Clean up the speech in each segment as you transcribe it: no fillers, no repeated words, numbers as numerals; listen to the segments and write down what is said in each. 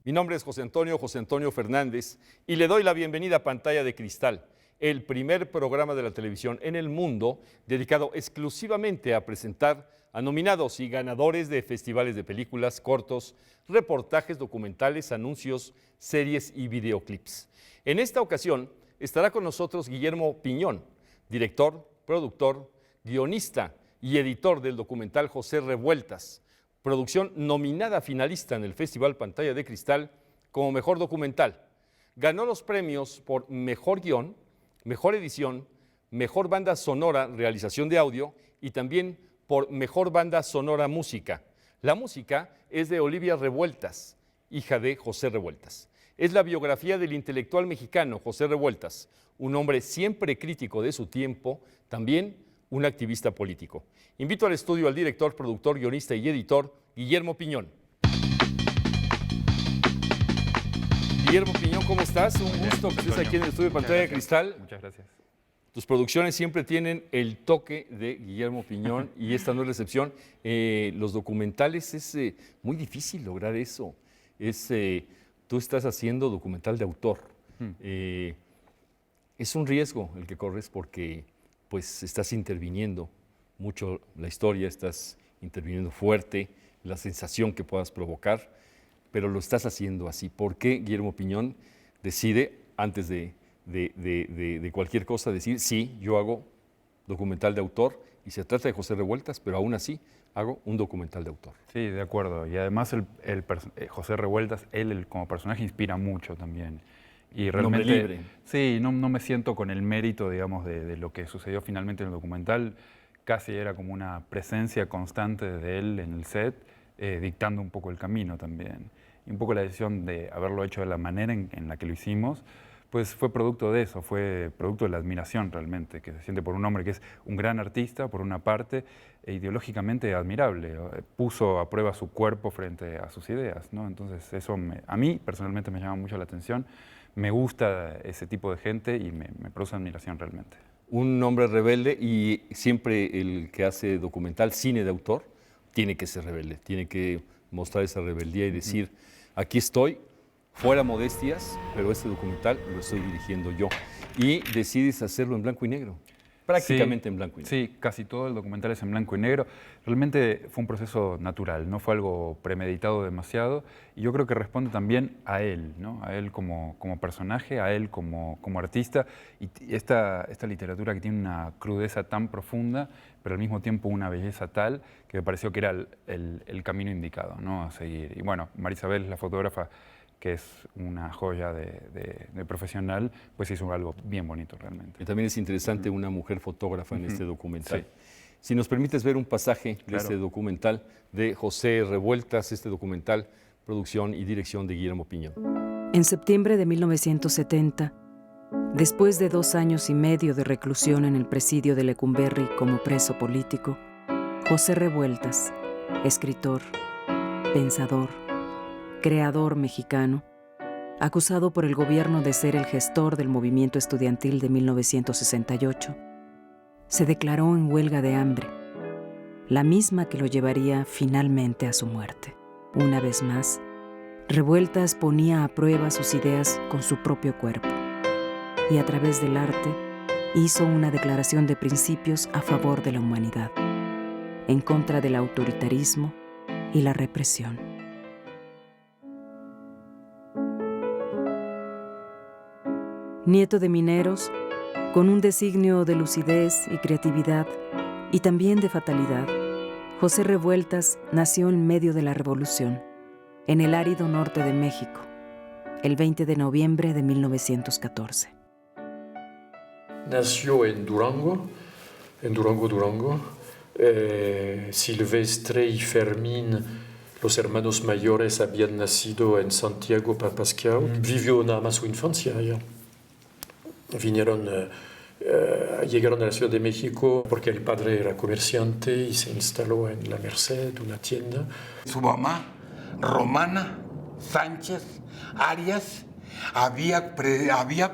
Mi nombre es José Antonio Fernández, y le doy la bienvenida a Pantalla de Cristal, el primer programa de la televisión en el mundo dedicado exclusivamente a presentar a nominados y ganadores de festivales de películas, cortos, reportajes, documentales, anuncios, series y videoclips. En esta ocasión estará con nosotros Guillermo Piñón, director, productor, guionista y editor del documental José Revueltas, producción nominada finalista en el Festival Pantalla de Cristal como Mejor Documental. Ganó los premios por Mejor Guión, Mejor Edición, Mejor Banda Sonora, Realización de Audio y también por Mejor Banda Sonora Música. La música es de Olivia Revueltas, hija de José Revueltas. Es la biografía del intelectual mexicano José Revueltas, un hombre siempre crítico de su tiempo, también un activista político. Invito al estudio al director, productor, guionista y editor, Guillermo Piñón. Guillermo Piñón, ¿cómo estás? Un gusto que estés aquí en el estudio de Pantalla de Cristal. Muchas gracias. Tus producciones siempre tienen el toque de Guillermo Piñón y esta no es la excepción. Los documentales es muy difícil lograr eso. Tú estás haciendo documental de autor. Es un riesgo el que corres porque pues estás interviniendo mucho la historia, estás interviniendo fuerte, la sensación que puedas provocar, pero lo estás haciendo así. ¿Por qué Guillermo Piñón decide, antes de cualquier cosa, decir, sí, yo hago documental de autor y se trata de José Revueltas, pero aún así hago un documental de autor? Sí, de acuerdo. Y además José Revueltas, él como personaje inspira mucho también. Y realmente, nombre libre. Sí, no me siento con el mérito, digamos, de lo que sucedió finalmente en el documental. Casi era como una presencia constante de él en el set, dictando un poco el camino también. Y un poco la decisión de haberlo hecho de la manera en la que lo hicimos, pues fue producto de eso, fue producto de la admiración realmente, que se siente por un hombre que es un gran artista, por una parte, e ideológicamente admirable. Puso a prueba su cuerpo frente a sus ideas, ¿no? Entonces eso a mí personalmente me llama mucho la atención. Me gusta ese tipo de gente y me produce admiración realmente. Un hombre rebelde, y siempre el que hace documental, cine de autor, tiene que ser rebelde, tiene que mostrar esa rebeldía y decir, aquí estoy, fuera modestias, pero este documental lo estoy dirigiendo yo. Y decides hacerlo en blanco y negro, prácticamente sí, en blanco y negro. Sí, casi todo el documental es en blanco y negro. Realmente fue un proceso natural, no fue algo premeditado demasiado. Y yo creo que responde también a él, ¿no? A él como personaje, a él como artista. Y esta literatura que tiene una crudeza tan profunda, pero al mismo tiempo una belleza tal, que me pareció que era el camino indicado, ¿no? A seguir. Y bueno, Marisabel, la fotógrafa, que es una joya de profesional, pues hizo algo bien bonito realmente. Y también es interesante una mujer fotógrafa en este documental. Sí. Si nos permites ver un pasaje de este documental de José Revueltas, este documental, producción y dirección de Guillermo Piñón. En septiembre de 1970, después de 2 años y medio de reclusión en el presidio de Lecumberri como preso político, José Revueltas, escritor, pensador, creador mexicano, acusado por el gobierno de ser el gestor del movimiento estudiantil de 1968, se declaró en huelga de hambre, la misma que lo llevaría finalmente a su muerte. Una vez más, Revueltas ponía a prueba sus ideas con su propio cuerpo y a través del arte hizo una declaración de principios a favor de la humanidad, en contra del autoritarismo y la represión. Nieto de mineros, con un designio de lucidez y creatividad y también de fatalidad, José Revueltas nació en medio de la Revolución, en el árido norte de México, el 20 de noviembre de 1914. Nació en Durango. Silvestre y Fermín, los hermanos mayores, habían nacido en Santiago Papasquiaro. Vivió nada más su infancia allá. Llegaron a la Ciudad de México porque el padre era comerciante y se instaló en La Merced, una tienda. Su mamá, Romana Sánchez Arias, había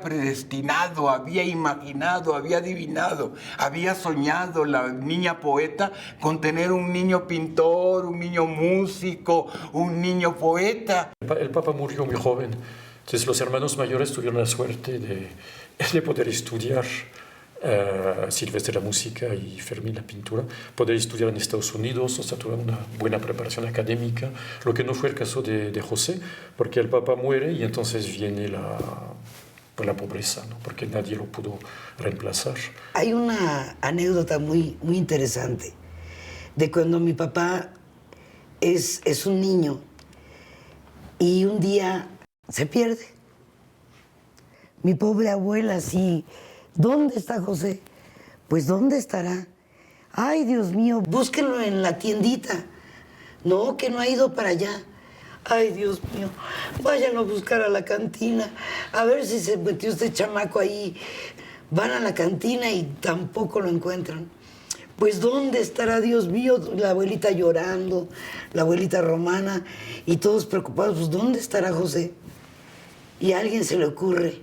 predestinado, había imaginado, había adivinado, había soñado la niña poeta con tener un niño pintor, un niño músico, un niño poeta. El Papa murió muy joven, entonces los hermanos mayores tuvieron la suerte de poder estudiar. Silvestre la música y Fermín la pintura, poder estudiar en Estados Unidos, o sea, tuvo una buena preparación académica, lo que no fue el caso de José, porque el Papa muere y entonces viene la pobreza, ¿no? Porque nadie lo pudo reemplazar. Hay una anécdota muy interesante de cuando mi papá es un niño y un día se pierde. Mi pobre abuela, sí. ¿Dónde está José? Pues, ¿dónde estará? Ay, Dios mío, búsquenlo en la tiendita. No, que no ha ido para allá. Ay, Dios mío, vayan a buscar a la cantina. A ver si se metió este chamaco ahí. Van a la cantina y tampoco lo encuentran. Pues, ¿dónde estará, Dios mío? La abuelita llorando, la abuelita Romana, y todos preocupados. Pues, ¿dónde estará José? Y a alguien se le ocurre: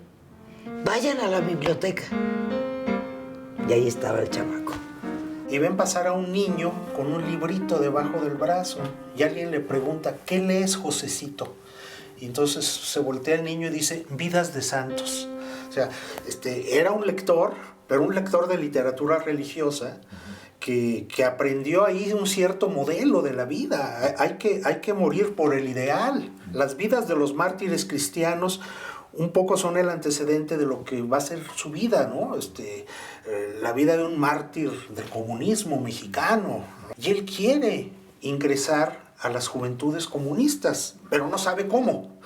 vayan a la biblioteca. Y ahí estaba el chamaco. Y ven pasar a un niño con un librito debajo del brazo. Y alguien le pregunta: ¿qué lees, Josecito? Y entonces se voltea el niño y dice: Vidas de santos. O sea, era un lector, pero un lector de literatura religiosa que aprendió ahí un cierto modelo de la vida. Hay que morir por el ideal. Las vidas de los mártires cristianos un poco son el antecedente de lo que va a ser su vida, ¿no? La vida de un mártir del comunismo mexicano. Y él quiere ingresar a las juventudes comunistas, pero no sabe cómo.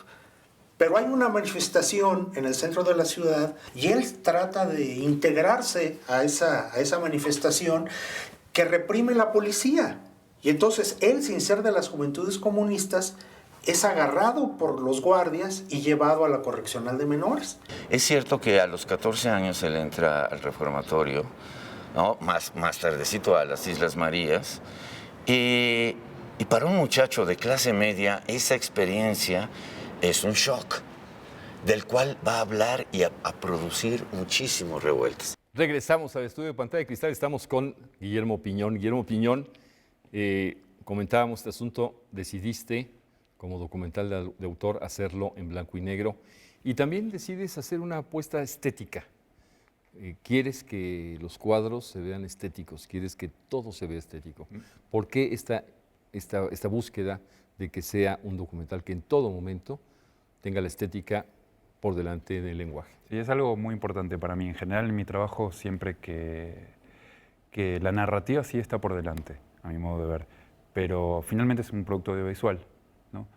Pero hay una manifestación en el centro de la ciudad y él trata de integrarse a esa manifestación que reprime la policía. Y entonces él, sin ser de las juventudes comunistas, es agarrado por los guardias y llevado a la correccional de menores. Es cierto que a los 14 años él entra al reformatorio, ¿no? más tardecito a las Islas Marías, y para un muchacho de clase media esa experiencia es un shock, del cual va a hablar y a producir muchísimos revueltas. Regresamos al estudio de Pantalla de Cristal, estamos con Guillermo Piñón. Guillermo Piñón, comentábamos este asunto, decidiste como documental de autor hacerlo en blanco y negro y también decides hacer una apuesta estética. Quieres que los cuadros se vean estéticos, quieres que todo se vea estético. ¿Por qué esta búsqueda de que sea un documental que en todo momento tenga la estética por delante del lenguaje? Sí, es algo muy importante para mí. En general, en mi trabajo, siempre que la narrativa sí está por delante, a mi modo de ver, pero finalmente es un producto audiovisual, ¿no?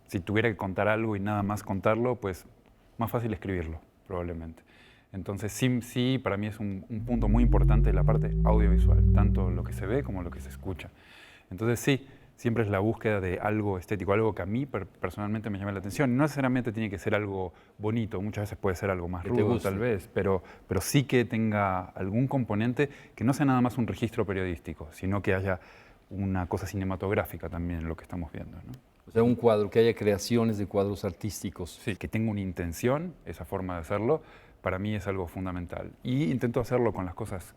Si tuviera que contar algo y nada más contarlo, pues más fácil escribirlo, probablemente. Entonces, sí, para mí es un punto muy importante la parte audiovisual, tanto lo que se ve como lo que se escucha. Entonces, sí, siempre es la búsqueda de algo estético, algo que a mí personalmente me llama la atención. No necesariamente tiene que ser algo bonito, muchas veces puede ser algo más rudo tal vez, pero sí que tenga algún componente que no sea nada más un registro periodístico, sino que haya una cosa cinematográfica también en lo que estamos viendo, ¿no? O sea, un cuadro, que haya creaciones de cuadros artísticos. Sí, que tenga una intención, esa forma de hacerlo, para mí es algo fundamental. Y intento hacerlo con las cosas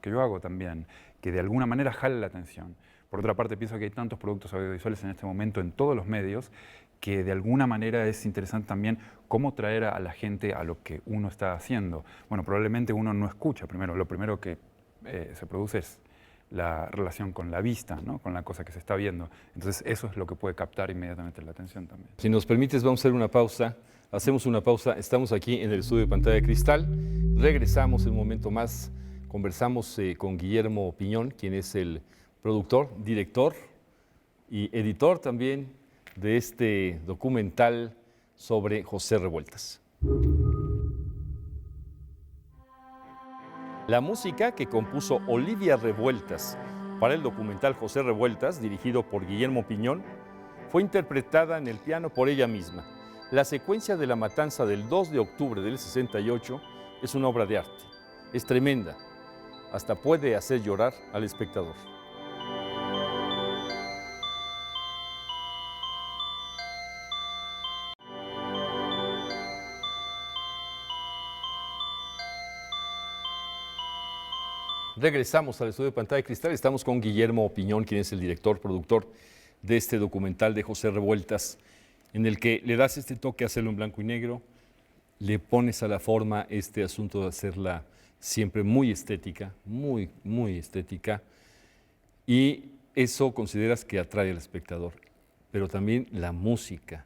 que yo hago también, que de alguna manera jale la atención. Por otra parte, pienso que hay tantos productos audiovisuales en este momento en todos los medios que de alguna manera es interesante también cómo traer a la gente a lo que uno está haciendo. Bueno, probablemente uno no escucha primero, lo primero que se produce es la relación con la vista, ¿no? Con la cosa que se está viendo. Entonces eso es lo que puede captar inmediatamente la atención también. Si nos permites, vamos a hacer una pausa. Hacemos una pausa. Estamos aquí en el estudio de Pantalla de Cristal. Regresamos en un momento más. Conversamos con Guillermo Piñón, quien es el productor, director y editor también de este documental sobre José Revueltas. La música que compuso Olivia Revueltas para el documental José Revueltas, dirigido por Guillermo Piñón, fue interpretada en el piano por ella misma. La secuencia de la matanza del 2 de octubre del 68 es una obra de arte. Es tremenda, hasta puede hacer llorar al espectador. Regresamos al estudio de Pantalla de Cristal. Estamos con Guillermo Piñón, quien es el director, productor de este documental de José Revueltas, en el que le das este toque a hacerlo en blanco y negro, le pones a la forma este asunto de hacerla siempre muy estética, muy, muy estética, y eso consideras que atrae al espectador. Pero también la música,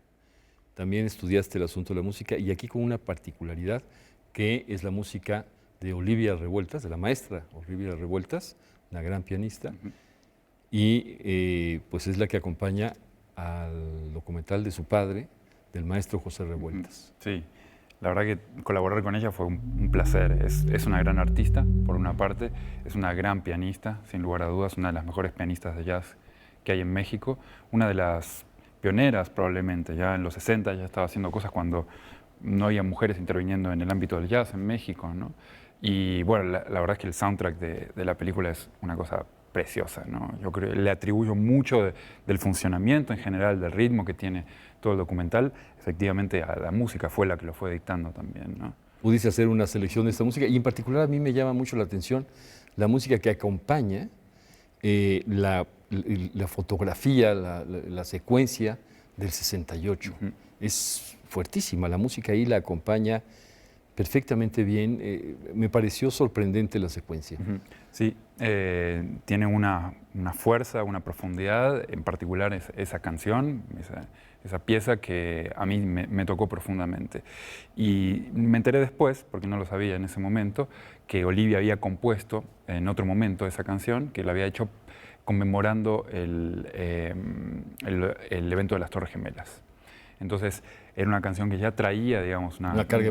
también estudiaste el asunto de la música, y aquí con una particularidad, que es la música de Olivia Revueltas, de la maestra Olivia Revueltas, una gran pianista, y pues es la que acompaña al documental de su padre, del maestro José Revueltas. Sí, la verdad que colaborar con ella fue un placer. Es una gran artista, por una parte, es una gran pianista, sin lugar a dudas, una de las mejores pianistas de jazz que hay en México, una de las pioneras probablemente, ya en los 60 ya estaba haciendo cosas cuando no había mujeres interviniendo en el ámbito del jazz en México, ¿no? Y bueno, la verdad es que el soundtrack de la película es una cosa preciosa, ¿no? Yo creo, le atribuyo mucho del funcionamiento en general, del ritmo que tiene todo el documental, efectivamente a la música fue la que lo fue dictando también, ¿no? Pudiste hacer una selección de esta música, y en particular a mí me llama mucho la atención la música que acompaña la fotografía, la secuencia del 68. Es fuertísima, la música ahí la acompaña perfectamente bien. Me pareció sorprendente la secuencia. Sí, tiene una fuerza, una profundidad, en particular esa canción, esa pieza que a mí me tocó profundamente. Y me enteré después, porque no lo sabía en ese momento, que Olivia había compuesto en otro momento esa canción, que la había hecho conmemorando el evento de las Torres Gemelas. Entonces, era una canción que ya traía, digamos, una carga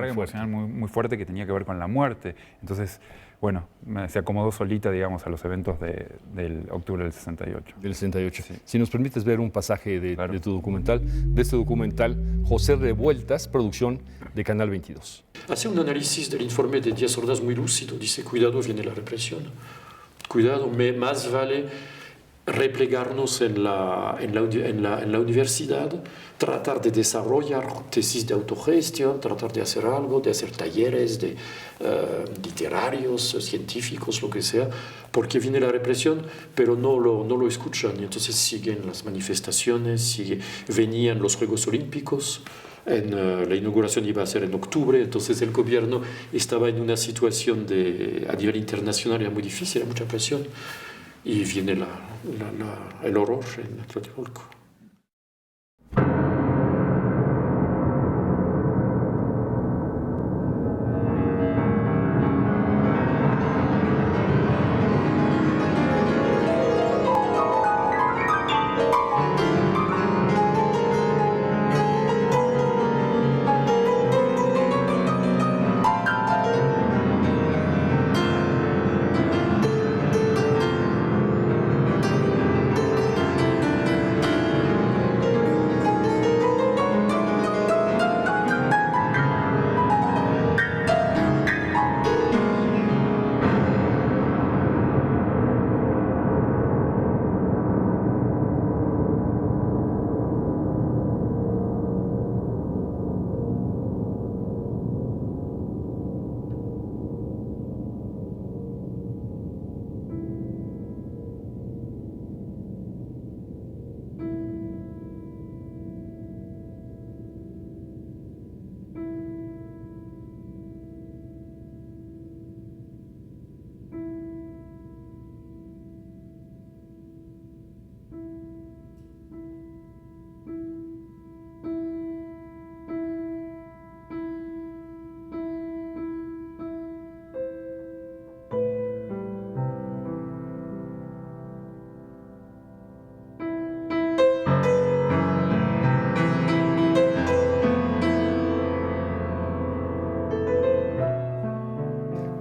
emocional muy fuerte que tenía que ver con la muerte. Entonces, bueno, se acomodó solita, digamos, a los eventos del octubre del 68. Del 68. Sí. Si nos permites ver un pasaje Claro. de tu documental, de este documental, José Revueltas, producción de Canal 22. Hace un análisis del informe de Díaz Ordaz muy lúcido. Dice, cuidado, viene la represión. Cuidado, más vale replegarnos en la universidad, tratar de desarrollar tesis de autogestión, tratar de hacer algo, de hacer talleres literarios, científicos, lo que sea, porque viene la represión, pero no lo escuchan, y entonces siguen las manifestaciones, venían los Juegos Olímpicos. La inauguración iba a ser en octubre, entonces el gobierno estaba en una situación a nivel internacional era muy difícil, era mucha presión, y viene el horror en Tlatelolco.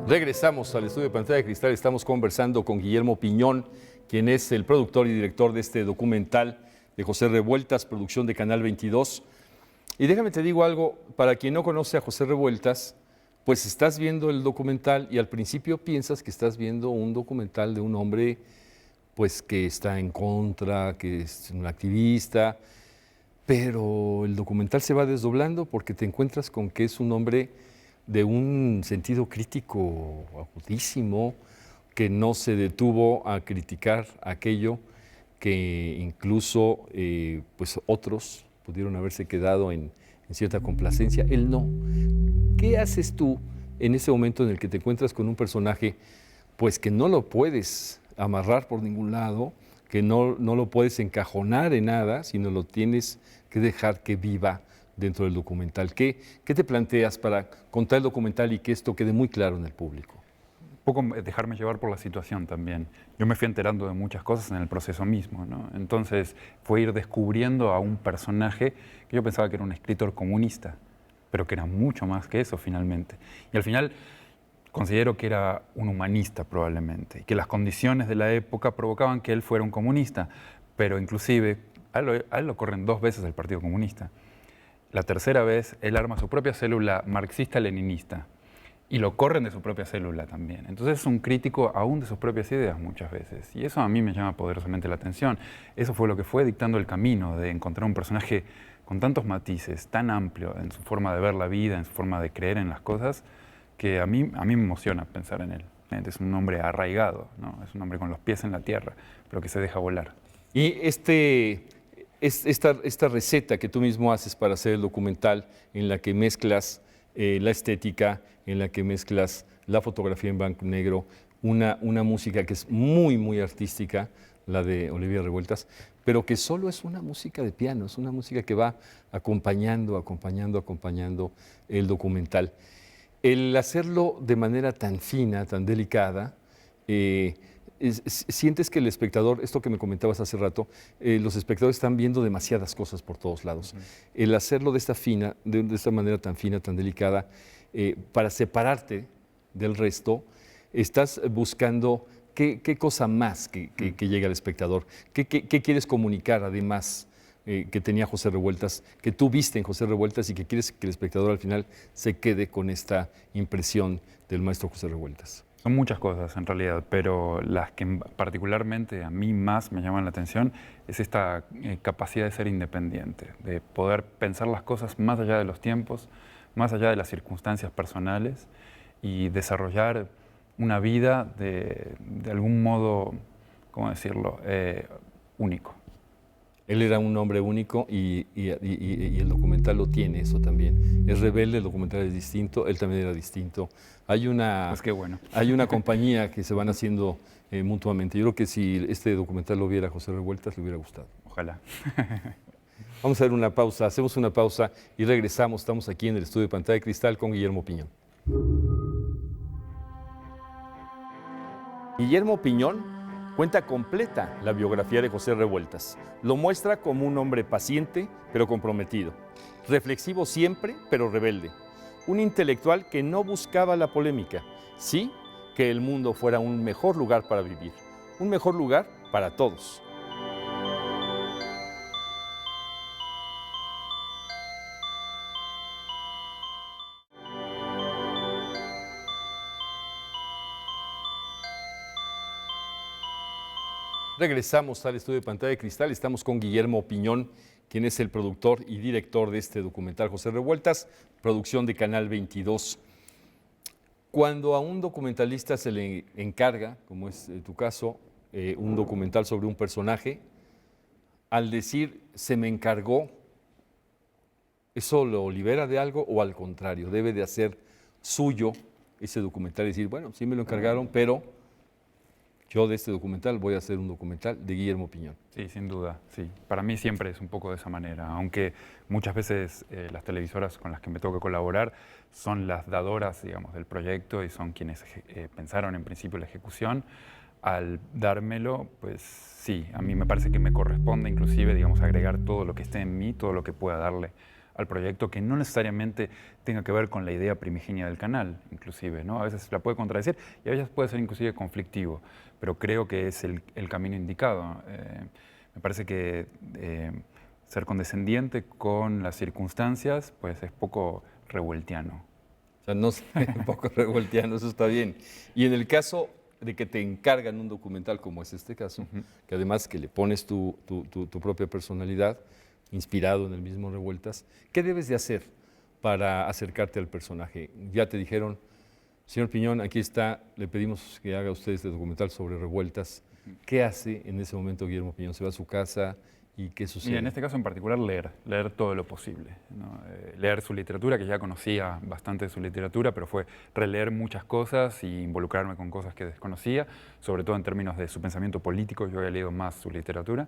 Regresamos al estudio de Pantalla de Cristal. Estamos conversando con Guillermo Piñón, quien es el productor y director de este documental de José Revueltas, producción de Canal 22. Y déjame te digo algo, para quien no conoce a José Revueltas, pues estás viendo el documental y al principio piensas que estás viendo un documental de un hombre pues que está en contra, que es un activista, pero el documental se va desdoblando porque te encuentras con que es un hombre de un sentido crítico agudísimo, que no se detuvo a criticar aquello que incluso pues otros pudieron haberse quedado en cierta complacencia, él no. ¿Qué haces tú en ese momento en el que te encuentras con un personaje pues que no lo puedes amarrar por ningún lado, que no lo puedes encajonar en nada, sino lo tienes que dejar que viva dentro del documental? ¿Qué te planteas para contar el documental y que esto quede muy claro en el público? Un poco dejarme llevar por la situación también. Yo me fui enterando de muchas cosas en el proceso mismo, ¿no? Entonces fue ir descubriendo a un personaje que yo pensaba que era un escritor comunista, pero que era mucho más que eso finalmente. Y al final considero que era un humanista probablemente, y que las condiciones de la época provocaban que él fuera un comunista, pero inclusive a él lo corren 2 veces del Partido Comunista. La tercera vez él arma su propia célula marxista-leninista, y lo corren de su propia célula también. Entonces es un crítico aún de sus propias ideas muchas veces. Y eso a mí me llama poderosamente la atención. Eso fue lo que fue dictando el camino de encontrar un personaje con tantos matices, tan amplio en su forma de ver la vida, en su forma de creer en las cosas, que a mí me emociona pensar en él. Es un hombre arraigado, ¿no? Es un hombre con los pies en la tierra, pero que se deja volar. Y esta receta que tú mismo haces para hacer el documental, en la que mezclas la estética, en la que mezclas la fotografía en blanco y negro, una música que es muy, muy artística, la de Olivia Revueltas, pero que solo es una música de piano, es una música que va acompañando el documental. El hacerlo de manera tan fina, tan delicada, sientes que el espectador, esto que me comentabas hace rato, los espectadores están viendo demasiadas cosas por todos lados. El hacerlo de esta manera tan fina, tan delicada, para separarte del resto, estás buscando qué cosa más que llegue al espectador, qué quieres comunicar además que tenía José Revueltas, que tú viste en José Revueltas y que quieres que el espectador al final se quede con esta impresión del maestro José Revueltas. Son muchas cosas en realidad, pero las que particularmente a mí más me llaman la atención es esta capacidad de ser independiente, de poder pensar las cosas más allá de los tiempos, más allá de las circunstancias personales y desarrollar una vida de algún modo, ¿cómo decirlo?, único. Él era un hombre único y el documental lo tiene eso también. Es rebelde, el documental es distinto, él también era distinto. Pues qué bueno. Hay una compañía que se van haciendo mutuamente. Yo creo que si este documental lo viera José Revueltas, le hubiera gustado. Ojalá. Vamos a hacer una pausa, hacemos una pausa y regresamos. Estamos aquí en el estudio de Pantalla de Cristal con Guillermo Piñón. Guillermo Piñón cuenta completa la biografía de José Revueltas. Lo muestra como un hombre paciente, pero comprometido. Reflexivo siempre, pero rebelde. Un intelectual que no buscaba la polémica. Sí, que el mundo fuera un mejor lugar para vivir. Un mejor lugar para todos. Regresamos al estudio de Pantalla de Cristal. Estamos con Guillermo Piñón, quien es el productor y director de este documental José Revueltas, producción de Canal 22. Cuando a un documentalista se le encarga, como es tu caso, un documental sobre un personaje, al decir se me encargó, ¿eso lo libera de algo o al contrario? ¿Debe de hacer suyo ese documental y decir, bueno, sí me lo encargaron, pero yo de este documental voy a hacer un documental de Guillermo Piñón? Sí, sin duda, sí. Para mí siempre es un poco de esa manera, aunque muchas veces las televisoras con las que me toca colaborar son las dadoras, digamos, del proyecto y son quienes pensaron en principio la ejecución. Al dármelo, pues sí, a mí me parece que me corresponde inclusive, digamos, agregar todo lo que esté en mí, todo lo que pueda darle al proyecto, que no necesariamente tenga que ver con la idea primigenia del canal, inclusive, ¿no? A veces la puede contradecir y a veces puede ser inclusive conflictivo, pero creo que es el camino indicado. Me parece que ser condescendiente con las circunstancias, pues es poco revueltiano. O sea, no es un poco revueltiano, eso está bien. Y en el caso de que te encargan un documental como es este caso, que además que le pones tu propia personalidad, inspirado en el mismo Revueltas, ¿qué debes de hacer para acercarte al personaje? Ya te dijeron, Señor Piñón, aquí está, le pedimos que haga usted este documental sobre revueltas. ¿Qué hace en ese momento Guillermo Piñón? ¿Se va a su casa y qué sucede? Y en este caso en particular leer todo lo posible, ¿no? Leer su literatura, que ya conocía bastante de su literatura, pero fue releer muchas cosas y involucrarme con cosas que desconocía, sobre todo en términos de su pensamiento político. Yo había leído más su literatura.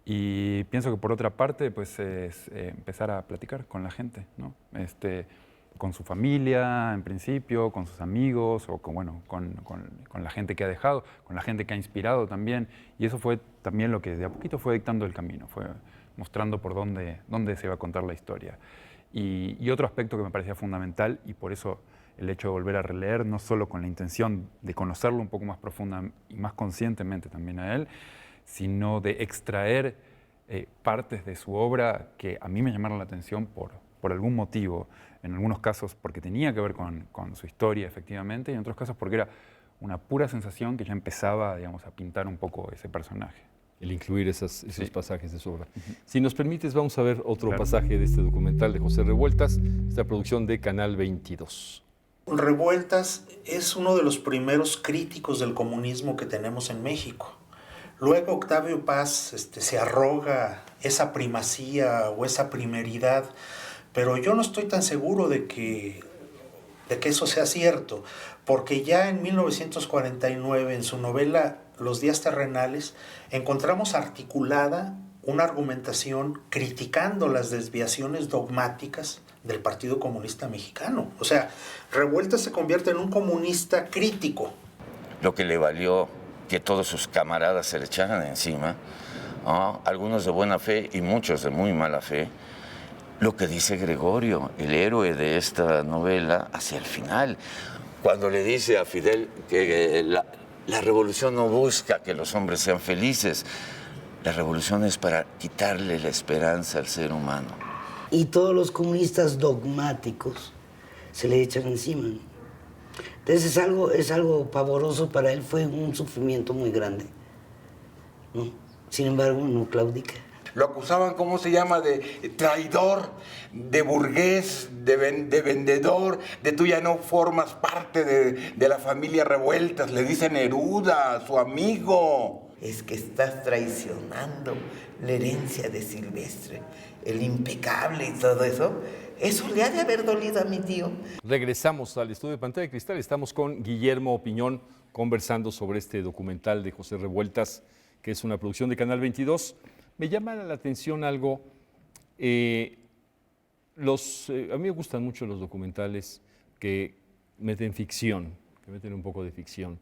Y pienso que por otra parte, pues es empezar a platicar con la gente, ¿no? Con su familia, en principio, con sus amigos, o con la gente que ha dejado, con la gente que ha inspirado también. Y eso fue también lo que de a poquito fue dictando el camino, fue mostrando por dónde se iba a contar la historia. Y otro aspecto que me parecía fundamental, y por eso el hecho de volver a releer, no solo con la intención de conocerlo un poco más profunda y más conscientemente también a él, sino de extraer partes de su obra que a mí me llamaron la atención por algún motivo, en algunos casos porque tenía que ver con su historia efectivamente, y en otros casos porque era una pura sensación que ya empezaba, digamos, a pintar un poco ese personaje. El incluir esos pasajes de su obra. Si nos permites, vamos a ver otro pasaje de este documental de José Revueltas, esta producción de Canal 22. Revueltas es uno de los primeros críticos del comunismo que tenemos en México. Luego Octavio Paz se arroga esa primacía o esa primeridad, pero yo no estoy tan seguro de que eso sea cierto, porque ya en 1949, en su novela Los días terrenales, encontramos articulada una argumentación criticando las desviaciones dogmáticas del Partido Comunista Mexicano. O sea, Revueltas se convierte en un comunista crítico. Lo que le valió que todos sus camaradas se le echaran encima, ¿no? Algunos de buena fe y muchos de muy mala fe. Lo que dice Gregorio, el héroe de esta novela, hacia el final, cuando le dice a Fidel que la revolución no busca que los hombres sean felices, la revolución es para quitarle la esperanza al ser humano. Y todos los comunistas dogmáticos se le echan encima, ¿no? Entonces es algo pavoroso para él, fue un sufrimiento muy grande, ¿no? Sin embargo, no claudica. Lo acusaban, ¿cómo se llama?, de traidor, de burgués, de vendedor, de tú ya no formas parte de la familia Revueltas. Le dice Neruda, su amigo. Es que estás traicionando la herencia de Silvestre, el impecable y todo eso. Eso le ha de haber dolido a mi tío. Regresamos al estudio de Pantalla de Cristal. Estamos con Guillermo Piñón conversando sobre este documental de José Revueltas, que es una producción de Canal 22. Me llama la atención algo. A mí me gustan mucho los documentales que meten ficción, que meten un poco de ficción.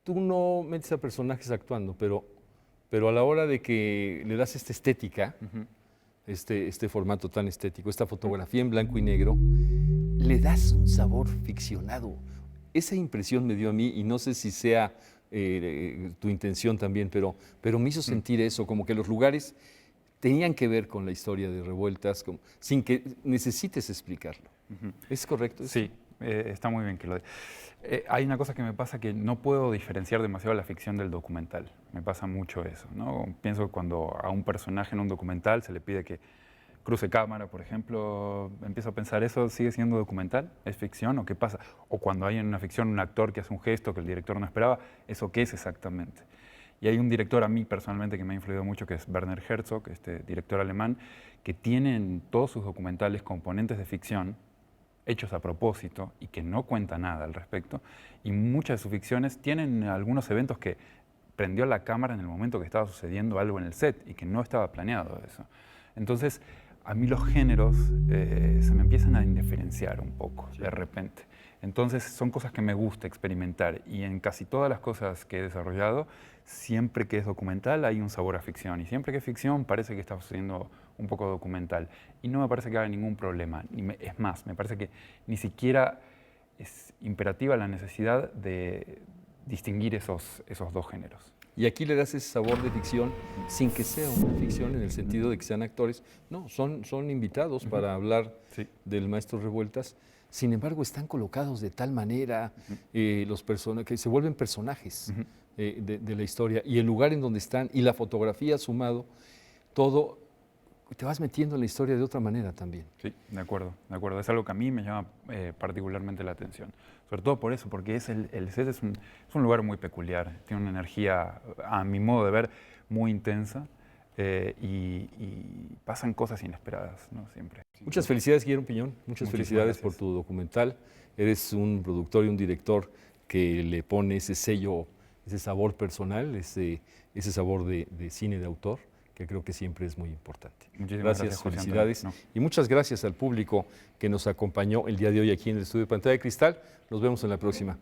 Tú no metes a personajes actuando, pero a la hora de que le das esta estética, este formato tan estético, esta fotografía en blanco y negro, le das un sabor ficcionado. Esa impresión me dio a mí, y no sé si sea tu intención también, pero me hizo sentir eso, como que los lugares tenían que ver con la historia de Revueltas, sin que necesites explicarlo. ¿Es correcto eso? Sí, está muy bien que lo... hay una cosa que me pasa, que no puedo diferenciar demasiado la ficción del documental. Me pasa mucho eso, ¿no? Pienso que cuando a un personaje en un documental se le pide que cruce cámara, por ejemplo, empiezo a pensar, ¿eso sigue siendo documental? ¿Es ficción o qué pasa? O cuando hay en una ficción un actor que hace un gesto que el director no esperaba, ¿eso qué es exactamente? Y hay un director a mí personalmente que me ha influido mucho, que es Werner Herzog, este director alemán, que tiene en todos sus documentales componentes de ficción hechos a propósito y que no cuenta nada al respecto, y muchas de sus ficciones tienen algunos eventos que prendió la cámara en el momento que estaba sucediendo algo en el set y que no estaba planeado eso. Entonces, a mí los géneros se me empiezan a indiferenciar un poco de repente. Entonces son cosas que me gusta experimentar, y en casi todas las cosas que he desarrollado, siempre que es documental hay un sabor a ficción, y siempre que es ficción parece que está sucediendo un poco documental, y no me parece que haga ningún problema. Es más, me parece que ni siquiera es imperativa la necesidad de distinguir esos dos géneros. Y aquí le das ese sabor de ficción sin que sea una ficción en el sentido de que sean actores. No, son invitados para hablar del maestro Revueltas. Sin embargo, están colocados de tal manera los personajes que se vuelven personajes de la historia. Y el lugar en donde están y la fotografía sumado, todo te vas metiendo en la historia de otra manera también. Sí, de acuerdo, de acuerdo. Es algo que a mí me llama particularmente la atención. Sobre todo por eso, porque el set es un lugar muy peculiar. Tiene una energía, a mi modo de ver, muy intensa y pasan cosas inesperadas, ¿no? Siempre. Muchas felicidades, Guillermo Piñón. Muchas felicidades por tu documental. Eres un productor y un director que le pone ese sello, ese sabor personal, ese sabor de cine de autor, que creo que siempre es muy importante. Muchísimas Gracias, José felicidades. Antonio. Y muchas gracias al público que nos acompañó el día de hoy aquí en el estudio de Pantalla de Cristal. Nos vemos en la próxima.